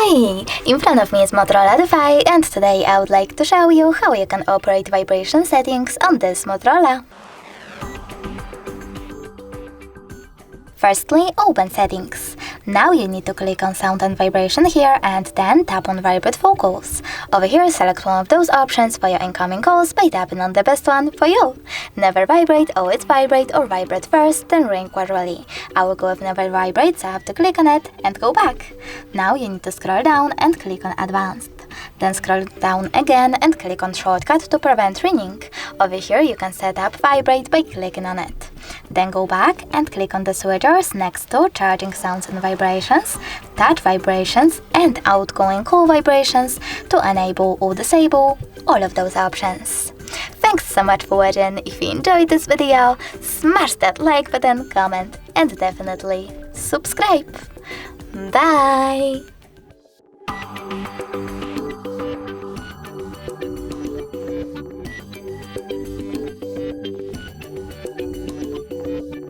Hi! In front of me is Motorola Defy, and today I would like to show you how you can operate vibration settings on this Motorola. Firstly, open Settings. Now you need to click on Sound and Vibration here and then tap on Vibrate Vocals. Over here, select one of those options for your incoming calls by tapping on the best one for you. Never vibrate, always vibrate, or vibrate first, then ring gradually. I will go with Never Vibrate, so I have to click on it and go back. Now you need to scroll down and click on Advanced. Then scroll down again and click on Shortcut to prevent ringing. Over here you can set up Vibrate by clicking on it. Then go back and click on the switchers next to Charging Sounds and Vibrations, Touch Vibrations and Outgoing Call Vibrations to enable or disable all of those options. Thanks so much for watching. If you enjoyed this video, smash that like button, comment and definitely subscribe. Bye!